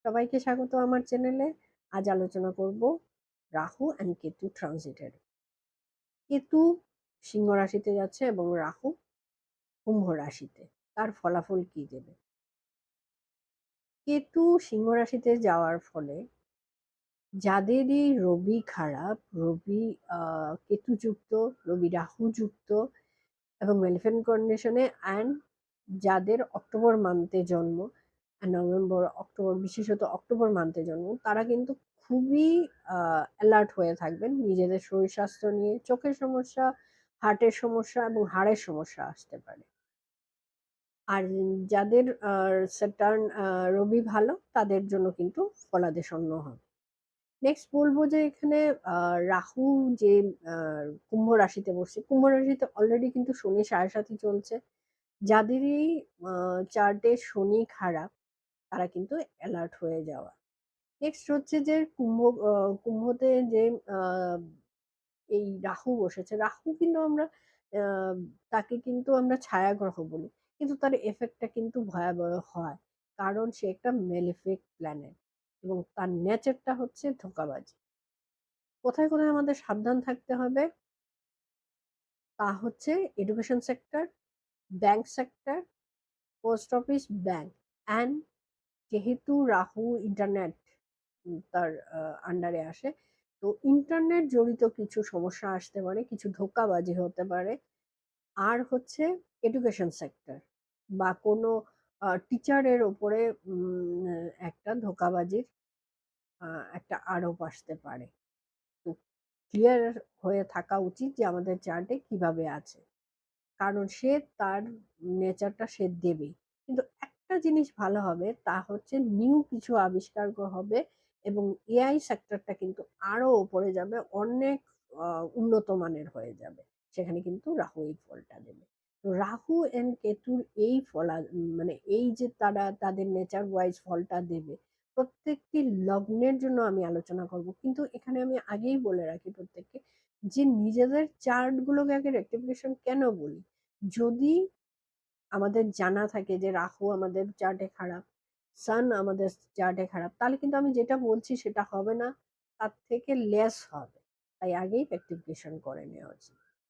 সবাইকে স্বাগত আমার চ্যানেলে। আজ আলোচনা করব রাহু অ্যান্ড কেতু ট্রানজিটের। কেতু সিংহ রাশিতে যাচ্ছে এবং রাহু কুম্ভ রাশিতে। তার ফলাফল কি দেবে? কেতু সিংহ রাশিতে যাওয়ার ফলে যাদেরই রবি খারাপ, রবি কেতু যুক্ত, রবি রাহু যুক্ত এবং মেলিফেন্ট কন্ডিশনে, অ্যান্ড যাদের অক্টোবর মান্থে জন্ম, নভেম্বর অক্টোবর, বিশেষত অক্টোবর মান্থে জন্ম, তারা কিন্তু খুবই অ্যালার্ট হয়ে থাকবেন নিজেদের শরীর স্বাস্থ্য নিয়ে। চোখের সমস্যা, হার্টের সমস্যা এবং হাড়ের সমস্যা আসতে পারে। আর যাদের স্যাটার্ন রবি ভালো, তাদের জন্য কিন্তু ফলাদেশ অন্য হবে। নেক্সট বলবো যে এখানে রাহু যে কুম্ভ রাশিতে বসছে, কুম্ভ রাশিতে অলরেডি কিন্তু শনি 7.5 চলছে। যাদেরই চার্টে শনি খারাপ, তারা কিন্তু অ্যালার্ট হয়ে যাওয়া। নেক্সট হচ্ছে যে কুম্ভতে যে আহ, এই রাহু বসেছে, রাহু কিন্তু আমরা আহ, তাকে কিন্তু আমরা ছায়া গ্রহ বলি, কিন্তু তার এফেক্টটা কিন্তু ভয়াবহ হয়, কারণ সে একটা মেলিফিক প্ল্যানেট এবং তার নেচারটা হচ্ছে ধোঁকাবাজি। কোথায় কোথায় আমাদের সাবধান থাকতে হবে তা হচ্ছে education sector, bank sector, post office, bank, and যেহেতু রাহু ইন্টারনেট তার আন্ডারে আসে, তো ইন্টারনেট জড়িত কিছু সমস্যা আসতে পারে, কিছু ধোঁকাবাজি হতে পারে। আর হচ্ছে এডুকেশন সেক্টর বা কোনো টিচারের ওপরে একটা ধোঁকাবাজির একটা আরোপ আসতে পারে। তো ক্লিয়ার হয়ে থাকা উচিত যে আমাদের চার্টে কিভাবে আছে, কারণ সে তার নেচারটা সে দেবেই। কিন্তু একটা জিনিস ভালো হবে, তা হচ্ছে নিউ কিছু আবিষ্কার হবে এবং এআই সেক্টরটা কিন্তু আরো উপরে যাবে, অনেক উন্নত মানের হয়ে যাবে। সেখানে কিন্তু রাহু এই ফলটা দেবে। তো রাহু এন্ড কেতুর এই মানে এই যে তারা তাদের নেচার ওয়াইজ ফলটা দেবে, প্রত্যেকটি লগ্নের জন্য আমি আলোচনা করব। কিন্তু এখানে আমি আগেই বলে রাখি প্রত্যেককে যে নিজেদের চার্ট গুলোকে আগে রেক্টিফিকেশন কেন বলি। যদি আমাদের জানা থাকে যে রাহু আমাদের চার্টে খারাপ, সান আমাদের চার্টে খারাপ, তাহলে কিন্তু আমি যেটা বলছি সেটা হবে না, তার থেকে লেস হবে। তাই আগেই রেক্টিফিকেশন করে নেওয়া উচিত।